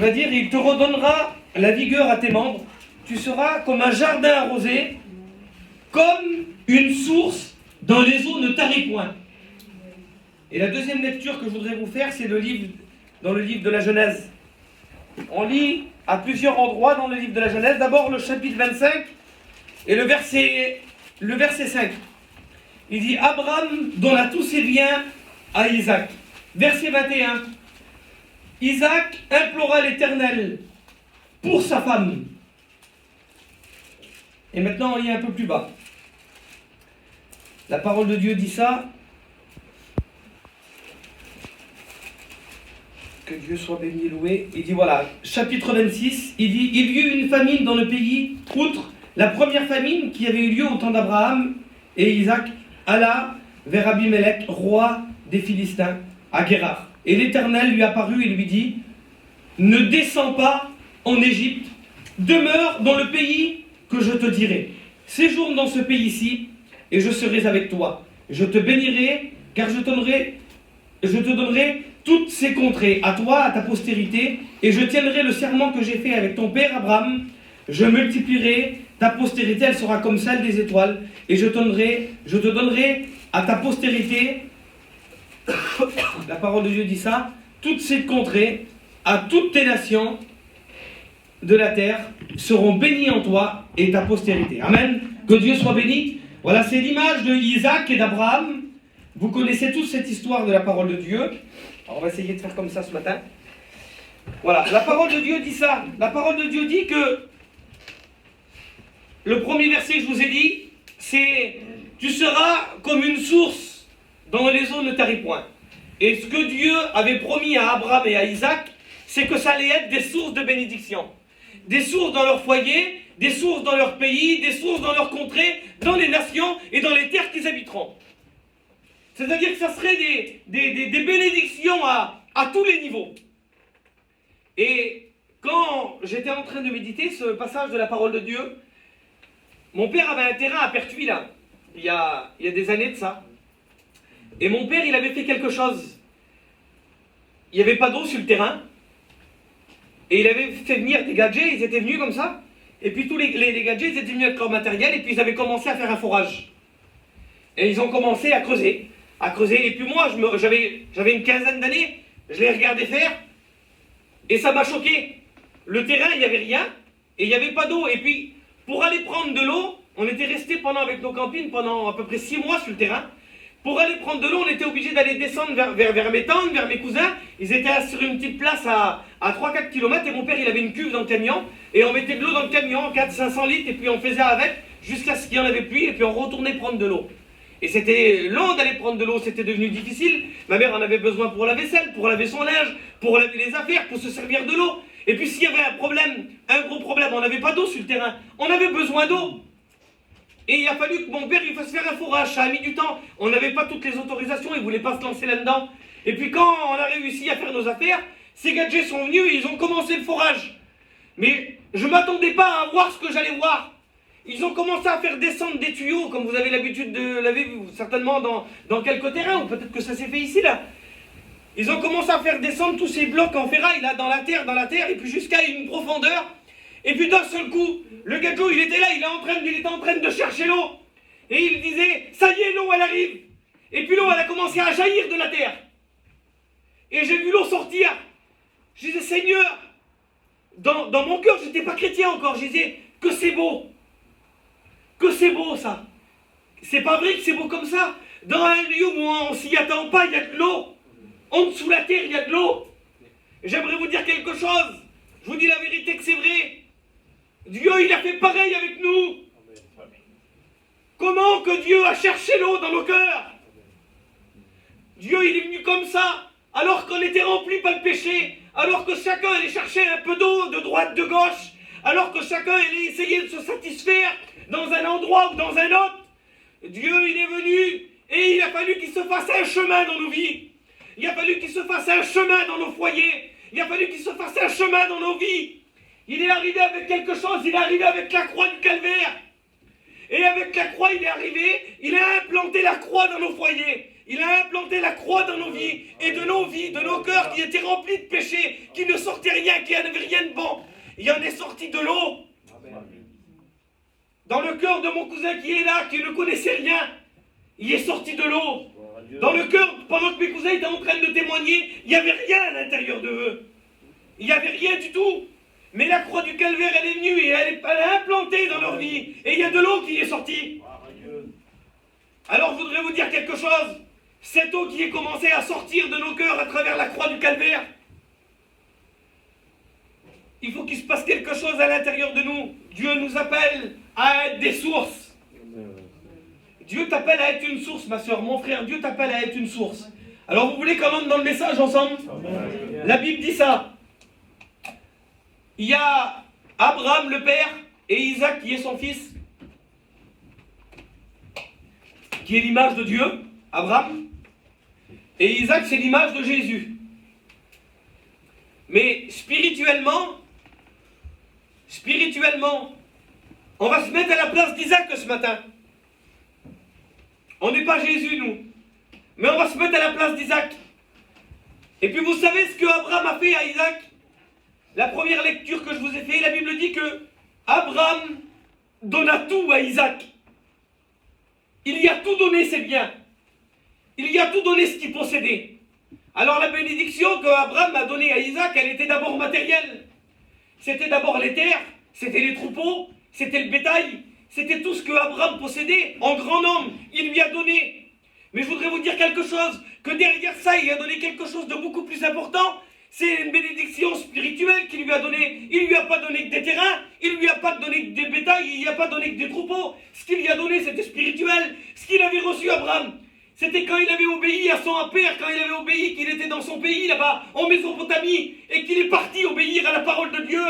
Il va dire, il te redonnera la vigueur à tes membres. Tu seras comme un jardin arrosé, comme une source dans les eaux ne tarit point. Et la deuxième lecture que je voudrais vous faire, c'est dans le livre de la Genèse. On lit à plusieurs endroits dans le livre de la Genèse. D'abord le chapitre 25 et le verset 5. Il dit, Abraham donna tous ses biens à Isaac. Verset 21. Isaac implora l'Éternel pour sa femme. Et maintenant on lit un peu plus bas. La parole de Dieu dit ça. Que Dieu soit béni et loué. Il dit voilà, chapitre 26, il dit, il y eut une famine dans le pays, outre la première famine qui avait eu lieu au temps d'Abraham, et Isaac alla vers Abimelech, roi des Philistins, à Guérar. Et l'Éternel lui apparut et lui dit, ne descends pas en Égypte, demeure dans le pays que je te dirai. Séjourne dans ce pays-ci, et je serai avec toi. Je te bénirai, car je te donnerai toutes ces contrées, à toi, à ta postérité, et je tiendrai le serment que j'ai fait avec ton père Abraham. Je multiplierai ta postérité, elle sera comme celle des étoiles, et je te donnerai à ta postérité, la parole de Dieu dit ça, toutes ces contrées, à toutes tes nations de la terre seront bénies en toi et ta postérité. Amen. Que Dieu soit béni. Voilà, c'est l'image de Isaac et d'Abraham. Vous connaissez tous cette histoire de la parole de Dieu. Alors, on va essayer de faire comme ça ce matin. Voilà, la parole de Dieu dit ça. La parole de Dieu dit que le premier verset que je vous ai dit, c'est « Tu seras comme une source dont les eaux ne tarissent point ». Et ce que Dieu avait promis à Abraham et à Isaac, c'est que ça allait être des sources de bénédiction. Des sources dans leur foyer, des sources dans leur pays, des sources dans leur contrée, dans les nations et dans les terres qu'ils habiteront. C'est-à-dire que ça serait des bénédictions à tous les niveaux. Et quand j'étais en train de méditer ce passage de la parole de Dieu, mon père avait un terrain à Pertuis, là, il y a des années de ça. Et mon père, il avait fait quelque chose. Il n'y avait pas d'eau sur le terrain. Et il avait fait venir des gadgets, ils étaient venus comme ça. Et puis tous les gadgets, ils étaient venus avec leur matériel, et puis ils avaient commencé à faire un forage. Et ils ont commencé à creuser. Et puis moi, j'avais une quinzaine d'années, je les regardais faire, et ça m'a choqué. Le terrain, il n'y avait rien, et il n'y avait pas d'eau. Et puis, pour aller prendre de l'eau, on était restés avec nos campines pendant à peu près 6 mois sur le terrain. Pour aller prendre de l'eau, on était obligé d'aller descendre vers mes tantes, vers mes cousins. Ils étaient sur une petite place à 3-4 km, et mon père, il avait une cuve dans le camion, et on mettait de l'eau dans le camion, 400-500 litres, et puis on faisait avec, jusqu'à ce qu'il n'y en avait plus, et puis on retournait prendre de l'eau. Et c'était long d'aller prendre de l'eau, c'était devenu difficile. Ma mère en avait besoin pour la vaisselle, pour laver son linge, pour laver les affaires, pour se servir de l'eau. Et puis s'il y avait un problème, un gros problème, on n'avait pas d'eau sur le terrain, on avait besoin d'eau. Et il a fallu que mon père il fasse faire un forage, ça a mis du temps. On n'avait pas toutes les autorisations, il ne voulait pas se lancer là-dedans. Et puis quand on a réussi à faire nos affaires, ces gadgets sont venus et ils ont commencé le forage. Mais je ne m'attendais pas à voir ce que j'allais voir. Ils ont commencé à faire descendre des tuyaux, comme vous avez l'habitude de laver certainement dans quelques terrains, ou peut-être que ça s'est fait ici, là. Ils ont commencé à faire descendre tous ces blocs en ferraille, là, dans la terre, et puis jusqu'à une profondeur. Et puis d'un seul coup, le gadget, il était là, il était en train de chercher l'eau. Et il disait, ça y est, l'eau, elle arrive. Et puis l'eau, elle a commencé à jaillir de la terre. Et j'ai vu l'eau sortir. Je disais, Seigneur, dans mon cœur, je n'étais pas chrétien encore, je disais, que c'est beau. Que c'est beau ça. C'est pas vrai que c'est beau comme ça. Dans un lieu où on s'y attend pas, il y a de l'eau. En dessous de la terre, il y a de l'eau. J'aimerais vous dire quelque chose. Je vous dis la vérité que c'est vrai. Dieu, il a fait pareil avec nous. Comment que Dieu a cherché l'eau dans nos cœurs? Dieu, il est venu comme ça, alors qu'on était remplis par le péché, alors que chacun allait chercher un peu d'eau de droite, de gauche, alors que chacun allait essayer de se satisfaire dans un endroit ou dans un autre. Dieu, il est venu et il a fallu qu'il se fasse un chemin dans nos vies. Il a fallu qu'il se fasse un chemin dans nos foyers. Il a fallu qu'il se fasse un chemin dans nos vies. Il est arrivé avec quelque chose, il est arrivé avec la croix du calvaire. Et avec la croix, il est arrivé, il a implanté la croix dans nos foyers. Il a implanté la croix dans nos vies, et de nos vies, de nos cœurs qui étaient remplis de péchés, qui ne sortaient rien, qui n'avaient rien de bon. Il en est sorti de l'eau. Dans le cœur de mon cousin qui est là, qui ne connaissait rien, il est sorti de l'eau. Dans le cœur, pendant que mes cousins étaient en train de témoigner, il n'y avait rien à l'intérieur de eux. Il n'y avait rien du tout. Mais la croix du calvaire, elle est venue et elle a implanté dans leur vie. Et il y a de l'eau qui est sortie. Alors je voudrais vous dire quelque chose. Cette eau qui est commencée à sortir de nos cœurs à travers la croix du calvaire, il faut qu'il se passe quelque chose à l'intérieur de nous. Dieu nous appelle à être des sources. Dieu t'appelle à être une source, ma soeur, mon frère. Dieu t'appelle à être une source. Alors vous voulez qu'on entre dans le message ensemble? La Bible dit ça. Il y a Abraham le père et Isaac qui est son fils, qui est l'image de Dieu, Abraham. Et Isaac, c'est l'image de Jésus. Mais spirituellement, on va se mettre à la place d'Isaac ce matin. On n'est pas Jésus, nous. Mais on va se mettre à la place d'Isaac. Et puis vous savez ce que Abraham a fait à Isaac? La première lecture que je vous ai fait, la Bible dit que Abraham donna tout à Isaac. Il y a tout donné ses biens. Il y a tout donné ce qu'il possédait. Alors la bénédiction que Abraham a donnée à Isaac, elle était d'abord matérielle. C'était d'abord les terres, c'était les troupeaux, c'était le bétail, c'était tout ce que Abraham possédait en grand nombre. Il lui a donné. Mais je voudrais vous dire quelque chose, que derrière ça, il a donné quelque chose de beaucoup plus important. C'est une bénédiction spirituelle qu'il lui a donnée. Il ne lui a pas donné que des terrains, il ne lui a pas donné que des bétails, il ne lui a pas donné que des troupeaux. Ce qu'il lui a donné, c'était spirituel. Ce qu'il avait reçu, Abraham, c'était quand il avait obéi à son père, quand il avait obéi, qu'il était dans son pays là-bas, en Mésopotamie, et qu'il est parti obéir à la parole de Dieu.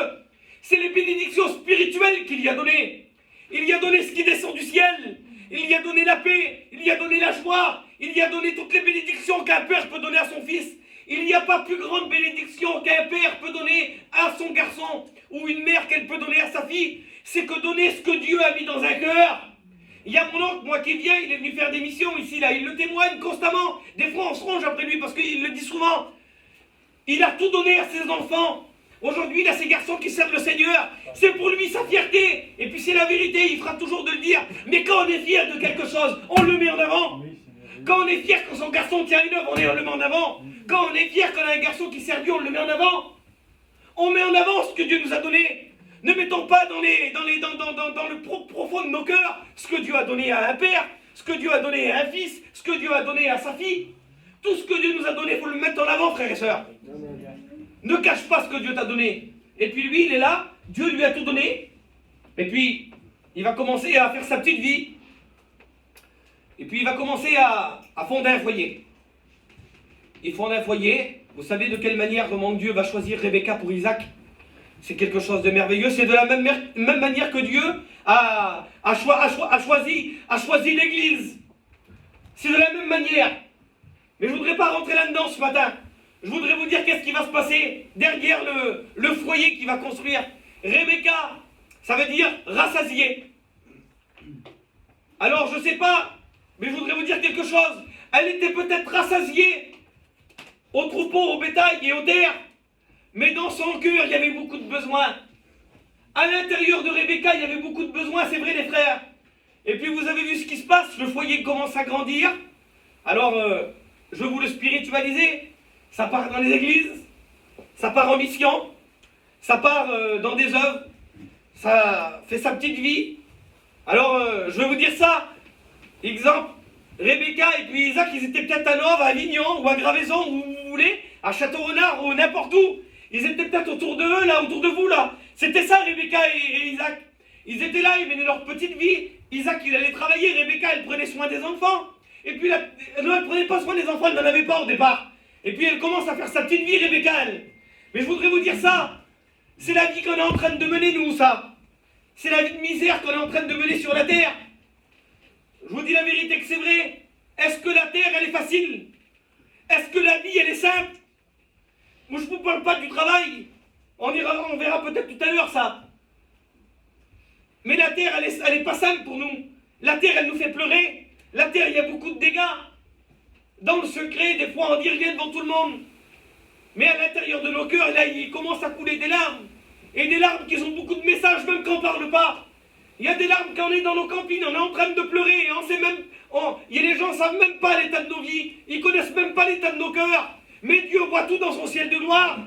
C'est les bénédictions spirituelles qu'il lui a données. Il lui a donné ce qui descend du ciel. Il lui a donné la paix, il lui a donné la joie, il lui a donné toutes les bénédictions qu'un père peut donner à son fils. Il n'y a pas plus grande bénédiction qu'un père peut donner à son garçon ou une mère qu'elle peut donner à sa fille. C'est que donner ce que Dieu a mis dans un cœur. Il y a mon oncle, moi qui vient, il est venu faire des missions ici, là, il le témoigne constamment. Des fois on se ronge après lui parce qu'il le dit souvent. Il a tout donné à ses enfants. Aujourd'hui, il a ses garçons qui servent le Seigneur. C'est pour lui sa fierté. Et puis c'est la vérité, il fera toujours de le dire. Mais quand on est fier de quelque chose, on le met en avant. Quand on est fier que son garçon tient une œuvre, on le met en avant. Quand on est fier qu'on a un garçon qui sert Dieu, on le met en avant. On met en avant ce que Dieu nous a donné. Ne mettons pas dans le profond de nos cœurs ce que Dieu a donné à un père, ce que Dieu a donné à un fils, ce que Dieu a donné à sa fille. Tout ce que Dieu nous a donné, il faut le mettre en avant, frères et sœurs. Ne cache pas ce que Dieu t'a donné. Et puis lui, il est là, Dieu lui a tout donné. Et puis, il va commencer à faire sa petite vie. Et puis, il va commencer à fonder un foyer. Il fonde un foyer. Vous savez de quelle manière comment Dieu va choisir Rebecca pour Isaac? C'est quelque chose de merveilleux. C'est de la même manière que Dieu a choisi l'Église. C'est de la même manière. Mais je ne voudrais pas rentrer là-dedans ce matin. Je voudrais vous dire qu'est-ce qui va se passer derrière le foyer qu'il va construire. Rebecca, ça veut dire rassasier. Alors je ne sais pas, mais je voudrais vous dire quelque chose. Elle était peut-être rassasiée aux troupeaux, au bétail et aux terres. Mais dans son cœur, il y avait beaucoup de besoins. À l'intérieur de Rebecca, il y avait beaucoup de besoins, c'est vrai les frères. Et puis vous avez vu ce qui se passe, le foyer commence à grandir. Alors, je vous le spiritualiser. Ça part dans les églises, ça part en mission, ça part dans des œuvres, ça fait sa petite vie. Alors, je vais vous dire ça. Exemple, Rebecca et puis Isaac, ils étaient peut-être à Nov, à Avignon, ou à Gravaison, où vous voulez, à Château-Renard, ou n'importe où. Ils étaient peut-être autour de eux, là, autour de vous, là. C'était ça, Rebecca et Isaac. Ils étaient là, ils menaient leur petite vie. Isaac, il allait travailler, Rebecca, elle prenait soin des enfants. Et puis, elle ne prenait pas soin des enfants, elle n'en avait pas au départ. Et puis elle commence à faire sa petite vie, Rebecca, elle. Mais je voudrais vous dire ça. C'est la vie qu'on est en train de mener, nous, ça. C'est la vie de misère qu'on est en train de mener sur la terre. Je vous dis la vérité que c'est vrai. Est-ce que la terre, elle est facile? Est-ce que la vie, elle est simple? Moi, je ne vous parle pas du travail. On verra peut-être tout à l'heure, ça. Mais la terre, elle est pas simple pour nous. La terre, elle nous fait pleurer. La terre, il y a beaucoup de dégâts. dans le secret, des fois on dit rien devant tout le monde. Mais à l'intérieur de nos cœurs, là, il commence à couler des larmes. Et des larmes qui ont beaucoup de messages, même quand on ne parle pas. Il y a des larmes quand on est dans nos campines, on est en train de pleurer, et on sait même, il y a des gens qui ne savent même pas l'état de nos vies, ils connaissent même pas l'état de nos cœurs. Mais Dieu voit tout dans son ciel de gloire.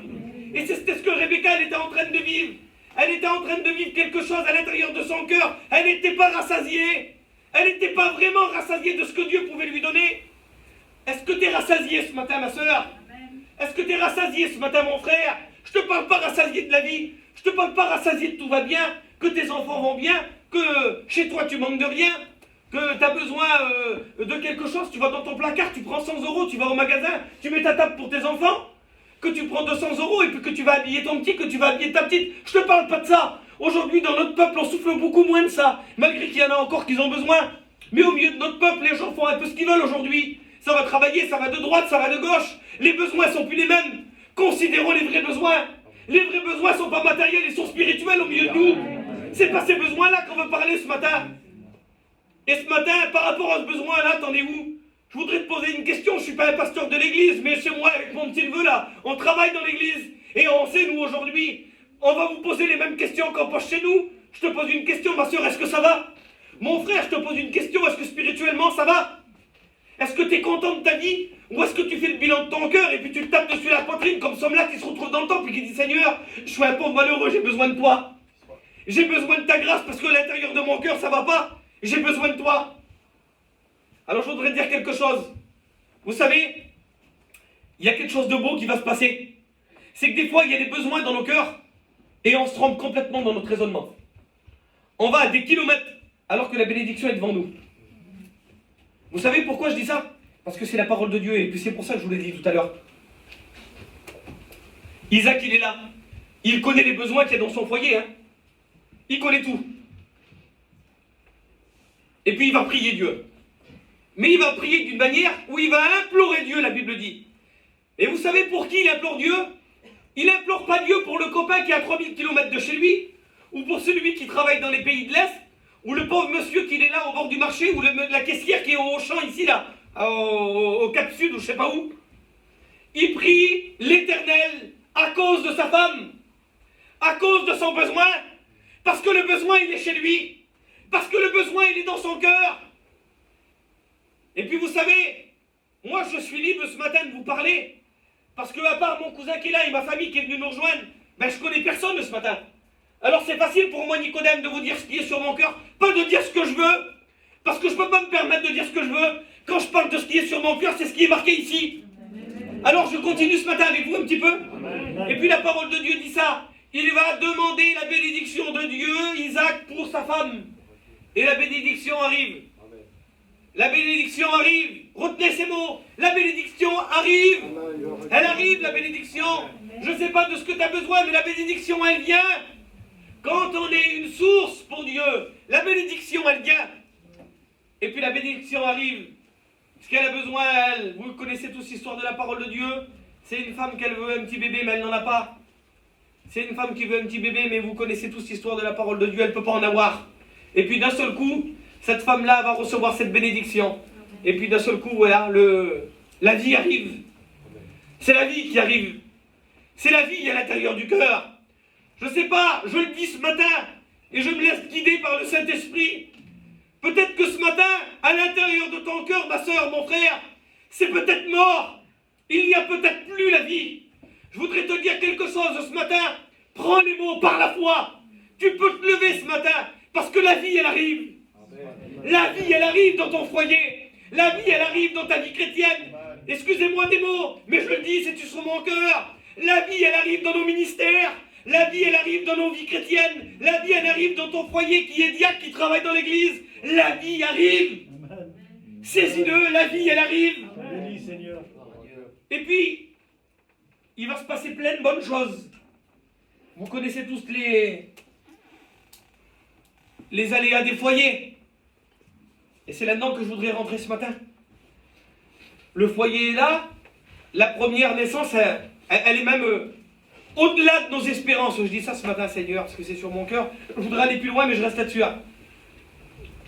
Et c'était ce que Rebecca, elle était en train de vivre. Elle était en train de vivre quelque chose à l'intérieur de son cœur. Elle n'était pas rassasiée. Elle n'était pas vraiment rassasiée de ce que Dieu pouvait lui donner. Est-ce que tu es rassasié ce matin, ma soeur? Est-ce que tu es rassasié ce matin, mon frère? Je ne te parle pas rassasié de la vie. Je ne te parle pas rassasié de tout va bien, que tes enfants vont bien, que chez toi tu manques de rien, que tu as besoin de quelque chose. Tu vas dans ton placard, tu prends 100 €, tu vas au magasin, tu mets ta table pour tes enfants, que tu prends 200 € et puis que tu vas habiller ton petit, que tu vas habiller ta petite. Je ne te parle pas de ça. Aujourd'hui, dans notre peuple, on souffle beaucoup moins de ça, malgré qu'il y en a encore qui ont besoin. Mais au milieu de notre peuple, les gens font un peu ce qu'ils veulent aujourd'hui. Ça va travailler, ça va de droite, ça va de gauche. Les besoins ne sont plus les mêmes. Considérons les vrais besoins. Les vrais besoins ne sont pas matériels, ils sont spirituels au milieu de nous. C'est pas ces besoins-là qu'on veut parler ce matin. Et ce matin, par rapport à ce besoin-là, t'en es où? Je voudrais te poser une question. Je ne suis pas un pasteur de l'église, mais chez moi, avec mon petit neveu là, on travaille dans l'église. Et on sait, nous, aujourd'hui, on va vous poser les mêmes questions qu'on pose chez nous. Je te pose une question, ma soeur, est-ce que ça va? Mon frère, je te pose une question, est-ce que spirituellement ça va? Est-ce que tu es content de ta vie? Ou est-ce que tu fais le bilan de ton cœur et puis tu te tapes dessus la poitrine comme Somla qui se retrouve dans le temple et qui dit Seigneur, je suis un pauvre malheureux, j'ai besoin de toi. J'ai besoin de ta grâce parce que l'intérieur de mon cœur ça va pas. J'ai besoin de toi. Alors je voudrais dire quelque chose. Vous savez, il y a quelque chose de beau qui va se passer. C'est que des fois il y a des besoins dans nos cœurs et on se trompe complètement dans notre raisonnement. On va à des kilomètres alors que la bénédiction est devant nous. Vous savez pourquoi je dis ça? Parce que c'est la parole de Dieu, et puis c'est pour ça que je vous l'ai dit tout à l'heure. Isaac, il est là. Il connaît les besoins qu'il y a dans son foyer. Hein. Il connaît tout. Et puis il va prier Dieu. Mais il va prier d'une manière où il va implorer Dieu, la Bible dit. Et vous savez pour qui il implore Dieu? Il n'implore pas Dieu pour le copain qui est à 3000 km de chez lui, ou pour celui qui travaille dans les pays de l'Est, ou le pauvre monsieur qui est là au bord du marché, ou la caissière qui est au champ ici, là, au Cap Sud, ou je sais pas où. Il prie l'Éternel à cause de sa femme, à cause de son besoin, parce que le besoin il est chez lui, parce que le besoin il est dans son cœur. Et puis vous savez, moi je suis libre ce matin de vous parler, parce que à part mon cousin qui est là et ma famille qui est venue nous rejoindre, ben je connais personne ce matin. Alors c'est facile pour moi, Nicodème, de vous dire ce qui est sur mon cœur, pas de dire ce que je veux, parce que je ne peux pas me permettre de dire ce que je veux. Quand je parle de ce qui est sur mon cœur, c'est ce qui est marqué ici. Alors je continue ce matin avec vous un petit peu. Et puis la parole de Dieu dit ça. Il va demander la bénédiction de Dieu, Isaac, pour sa femme. Et la bénédiction arrive. La bénédiction arrive. Retenez ces mots. La bénédiction arrive. Elle arrive, la bénédiction. Je ne sais pas de ce que tu as besoin, mais la bénédiction, elle vient. Quand on est une source pour Dieu, la bénédiction, elle vient. Et puis la bénédiction arrive. Ce qu'elle a besoin, elle, vous connaissez tous l'histoire de la parole de Dieu. C'est une femme qu'elle veut un petit bébé, mais elle n'en a pas. C'est une femme qui veut un petit bébé, mais vous connaissez tous l'histoire de la parole de Dieu, elle ne peut pas en avoir. Et puis d'un seul coup, cette femme-là va recevoir cette bénédiction. Et puis d'un seul coup, voilà, la vie arrive. C'est la vie qui arrive. C'est la vie à l'intérieur du cœur. Je ne sais pas, je le dis ce matin, et je me laisse guider par le Saint-Esprit. Peut-être que ce matin, à l'intérieur de ton cœur, ma soeur, mon frère, c'est peut-être mort. Il n'y a peut-être plus la vie. Je voudrais te dire quelque chose ce matin. Prends les mots par la foi. Tu peux te lever ce matin, parce que la vie, elle arrive. La vie, elle arrive dans ton foyer. La vie, elle arrive dans ta vie chrétienne. Excusez-moi des mots, mais je le dis, c'est sur mon cœur. La vie, elle arrive dans nos ministères. La vie, elle arrive dans nos vies chrétiennes. La vie, elle arrive dans ton foyer qui est diacre, qui travaille dans l'église. La vie arrive. Saisis-le, la vie, elle arrive. Béni, Seigneur. Et puis, il va se passer plein de bonnes choses. Vous connaissez tous les aléas des foyers. Et c'est là-dedans que je voudrais rentrer ce matin. Le foyer est là. La première naissance, elle est même au-delà de nos espérances. Je dis ça ce matin, Seigneur, parce que c'est sur mon cœur. Je voudrais aller plus loin, mais je reste là-dessus.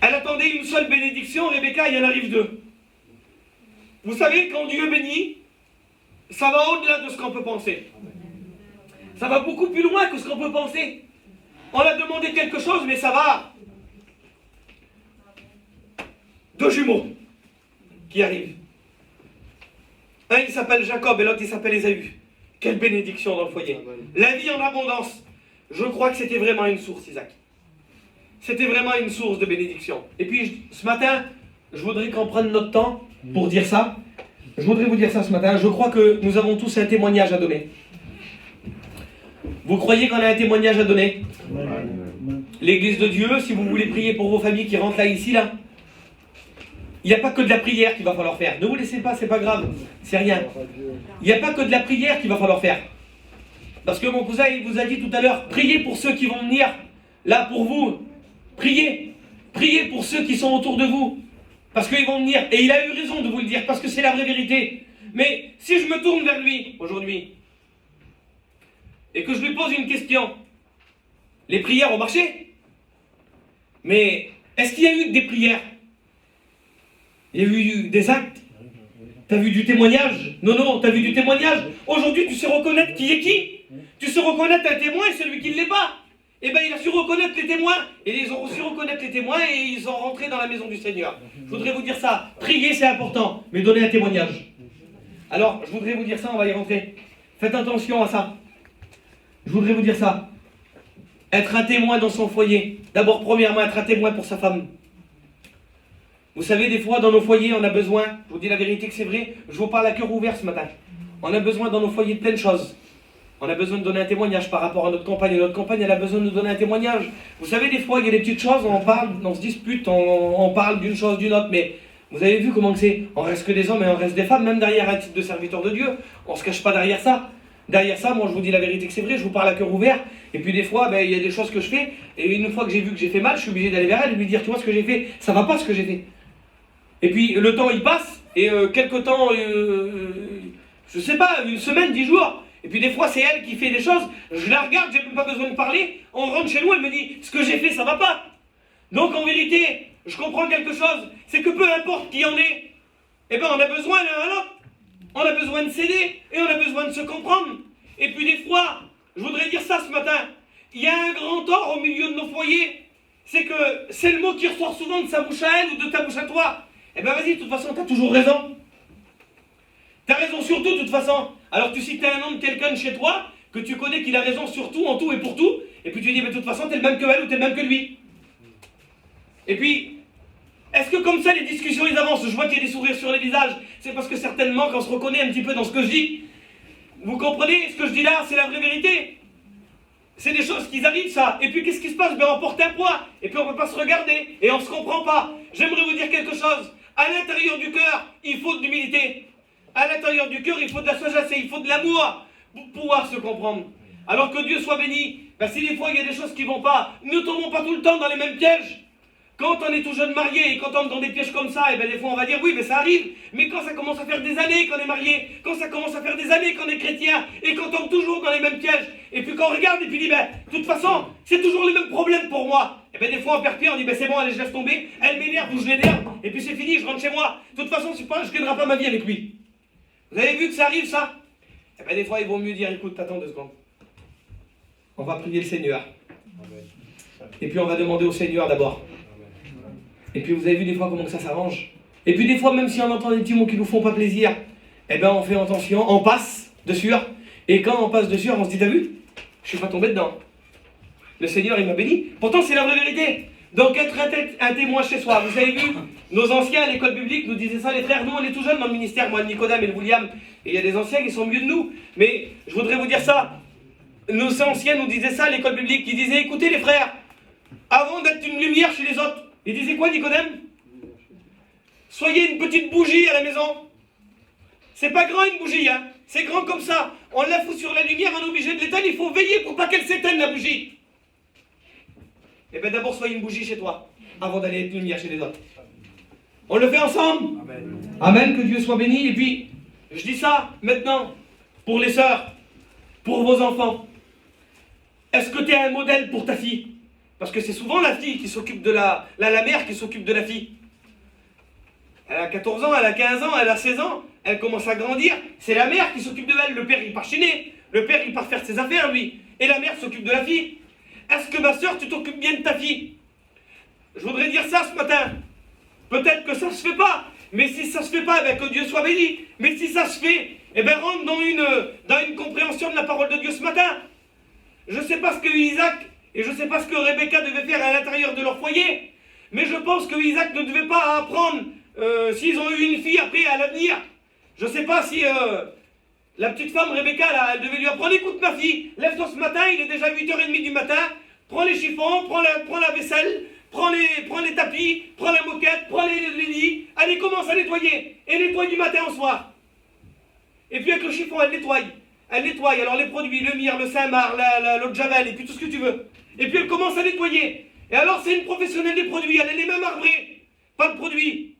Elle attendait une seule bénédiction. Rebecca, il y en arrive deux. Vous savez, quand Dieu bénit, ça va au-delà de ce qu'on peut penser. Ça va beaucoup plus loin que ce qu'on peut penser. On a demandé quelque chose, mais ça va. Deux jumeaux qui arrivent. Un, il s'appelle Jacob et l'autre, il s'appelle Ésaü. Quelle bénédiction dans le foyer. La vie en abondance. Je crois que c'était vraiment une source, Isaac. C'était vraiment une source de bénédiction. Et puis, ce matin, je voudrais qu'on prenne notre temps pour dire ça. Je voudrais vous dire ça ce matin. Je crois que nous avons tous un témoignage à donner. Vous croyez qu'on a un témoignage à donner? L'Église de Dieu, si vous voulez prier pour vos familles qui rentrent là, ici, là, il n'y a pas que de la prière qu'il va falloir faire. Ne vous laissez pas, c'est pas grave, c'est rien. Il n'y a pas que de la prière qu'il va falloir faire. Parce que mon cousin, il vous a dit tout à l'heure, priez pour ceux qui vont venir là pour vous. Priez. Priez pour ceux qui sont autour de vous. Parce qu'ils vont venir. Et il a eu raison de vous le dire, parce que c'est la vraie vérité. Mais si je me tourne vers lui aujourd'hui, et que je lui pose une question, les prières ont marché. Mais est-ce qu'il y a eu des prières? Il y a eu des actes? T'as vu du témoignage? Non, t'as vu du témoignage? Aujourd'hui, tu sais reconnaître qui est qui? Tu sais reconnaître un témoin et celui qui ne l'est pas. Eh bien, il a su reconnaître les témoins. Et ils ont su reconnaître les témoins et ils sont rentrés dans la maison du Seigneur. Je voudrais vous dire ça. Prier, c'est important. Mais donner un témoignage. Alors, je voudrais vous dire ça, on va y rentrer. Faites attention à ça. Je voudrais vous dire ça. Être un témoin dans son foyer. D'abord, premièrement, être un témoin pour sa femme. Vous savez, des fois, dans nos foyers, on a besoin, je vous dis la vérité que c'est vrai, je vous parle à cœur ouvert ce matin. On a besoin dans nos foyers de plein de choses. On a besoin de donner un témoignage par rapport à notre compagne. Et notre compagne, elle a besoin de nous donner un témoignage. Vous savez, des fois, il y a des petites choses, on parle, on se dispute, on parle d'une chose, d'une autre, mais vous avez vu comment c'est? On reste que des hommes et on reste des femmes, même derrière un titre de serviteur de Dieu. On ne se cache pas derrière ça. Derrière ça, moi je vous dis la vérité que c'est vrai, je vous parle à cœur ouvert, et puis des fois, il y a des choses que je fais, et une fois que j'ai vu que j'ai fait mal, je suis obligé d'aller vers elle et lui dire, tu vois ce que j'ai fait, ça va pas ce que j'ai fait. Et puis le temps il passe, et quelque temps, je sais pas, une semaine, 10 jours, et puis des fois c'est elle qui fait des choses, je la regarde, j'ai même pas besoin de parler, on rentre chez nous, elle me dit, ce que j'ai fait, ça va pas. Donc en vérité, je comprends quelque chose, c'est que peu importe qui en est, eh ben on a besoin l'un à l'autre. On a besoin de s'aider et on a besoin de se comprendre. Et puis des fois, je voudrais dire ça ce matin, il y a un grand tort au milieu de nos foyers, c'est que c'est le mot qui ressort souvent de sa bouche à elle ou de ta bouche à toi. Eh ben vas-y, de toute façon, t'as toujours raison. T'as raison sur tout, de toute façon. Alors tu cites un nom de quelqu'un de chez toi, que tu connais qu'il a raison sur tout, en tout et pour tout, et puis tu dis, mais de toute façon, t'es le même que elle ou t'es le même que lui. Et puis, est-ce que comme ça les discussions ils avancent? Je vois qu'il y a des sourires sur les visages. C'est parce que certainement qu'on se reconnaît un petit peu dans ce que je dis. Vous comprenez? Ce que je dis là, c'est la vraie vérité. C'est des choses qui arrivent ça. Et puis qu'est-ce qui se passe? Ben on porte un poids. Et puis on ne peut pas se regarder. Et on ne se comprend pas. J'aimerais vous dire quelque chose. À l'intérieur du cœur, il faut de l'humilité. À l'intérieur du cœur, il faut de la sagesse et il faut de l'amour pour pouvoir se comprendre. Alors que Dieu soit béni. Ben si des fois il y a des choses qui ne vont pas, ne tombons pas tout le temps dans les mêmes pièges. Quand on est tout jeune marié et qu'on tombe dans des pièges comme ça, et bien des fois on va dire oui, mais ça arrive. Mais quand ça commence à faire des années qu'on est marié, quand ça commence à faire des années qu'on est chrétien, et qu'on tombe toujours dans les mêmes pièges, et puis qu'on regarde et puis dit, ben, de toute façon, c'est toujours les mêmes problèmes pour moi. Et bien des fois on perd pied, on dit, ben c'est bon, allez, je laisse tomber, elle m'énerve ou je l'énerve, et puis c'est fini, je rentre chez moi. De toute façon, je ne gagnerai pas ma vie avec lui. Vous avez vu que ça arrive ça? Et bien des fois il vaut mieux dire, écoute, attends 2 secondes. On va prier le Seigneur. Et puis on va demander au Seigneur d'abord. Et puis vous avez vu des fois comment ça s'arrange. Et puis des fois, même si on entend des petits mots qui nous font pas plaisir, eh ben on fait attention, on passe dessus. Et quand on passe dessus, on se dit, t'as vu? Je suis pas tombé dedans. Le Seigneur, il m'a béni. Pourtant, c'est la vraie vérité. Donc être un témoin chez soi. Vous avez vu, nos anciens à l'école biblique nous disaient ça, les frères. Nous, on est tout jeunes dans le ministère, moi, le Nicodème et le William. Et il y a des anciens qui sont mieux de nous. Mais je voudrais vous dire ça. Nos anciens nous disaient ça à l'école biblique. Ils disaient, écoutez les frères, avant d'être une lumière chez les autres, il disait quoi, Nicodème? Soyez une petite bougie à la maison. C'est pas grand une bougie, hein. C'est grand comme ça. On la fout sur la lumière, on est obligé de l'éteindre. Il faut veiller pour pas qu'elle s'éteigne, la bougie. Eh bien d'abord, soyez une bougie chez toi, avant d'aller être une lumière chez les autres. On le fait ensemble. Amen. Amen, que Dieu soit béni. Et puis, je dis ça maintenant, pour les sœurs, pour vos enfants. Est-ce que tu es un modèle pour ta fille? Parce que c'est souvent la fille qui s'occupe de la mère qui s'occupe de la fille. Elle a 14 ans, elle a 15 ans, elle a 16 ans, elle commence à grandir. C'est la mère qui s'occupe de elle. Le père, il part chiner. Le père, il part faire ses affaires, lui. Et la mère s'occupe de la fille. Est-ce que, ma soeur, tu t'occupes bien de ta fille? Je voudrais dire ça ce matin. Peut-être que ça se fait pas. Mais si ça se fait pas, eh ben, que Dieu soit béni. Mais si ça se fait, eh ben, rentre dans une compréhension de la parole de Dieu ce matin. Je ne sais pas ce que Isaac et je ne sais pas ce que Rebecca devait faire à l'intérieur de leur foyer. Mais je pense que Isaac ne devait pas apprendre, s'ils ont eu une fille après à l'avenir. Je ne sais pas si la petite femme Rebecca, là, elle devait lui apprendre, écoute ma fille, lève-toi ce matin, il est déjà 8h30 du matin, prends les chiffons, prends la vaisselle, prends les tapis, prends la moquette, prends les lits, allez, commence à nettoyer. Et nettoie du matin au soir. Et puis avec le chiffon, elle nettoie. Elle nettoie, alors les produits, le myrrhe, le Saint-Marc, l'eau de Javel, et puis tout ce que tu veux. Et puis elle commence à nettoyer. Et alors c'est une professionnelle des produits, elle a les mains marbrées, pas de produits.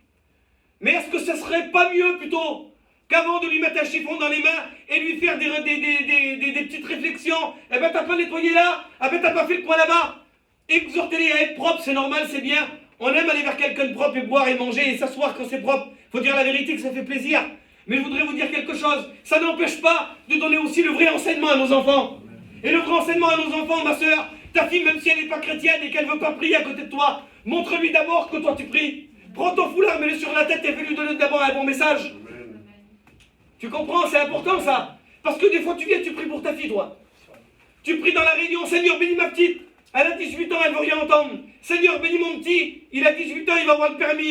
Mais est-ce que ce serait pas mieux plutôt qu'avant de lui mettre un chiffon dans les mains et lui faire des petites réflexions? Eh ben t'as pas nettoyé là, ah ben t'as pas fait le coin là-bas. Exhortez-les à être propres, c'est normal, c'est bien. On aime aller vers quelqu'un de propre et boire et manger et s'asseoir quand c'est propre. Faut dire la vérité que ça fait plaisir. Mais je voudrais vous dire quelque chose, ça n'empêche pas de donner aussi le vrai enseignement à nos enfants. Et le vrai enseignement à nos enfants, ma soeur, ta fille, même si elle n'est pas chrétienne et qu'elle ne veut pas prier à côté de toi, montre-lui d'abord que toi tu pries. Prends ton foulard, mets-le sur la tête et fais-lui donner d'abord un bon message. Tu comprends, c'est important ça. Parce que des fois tu viens, tu pries pour ta fille, toi. Tu pries dans la réunion, Seigneur, bénis ma petite. Elle a 18 ans, elle ne veut rien entendre. Seigneur, bénis mon petit, il a 18 ans, il va avoir le permis.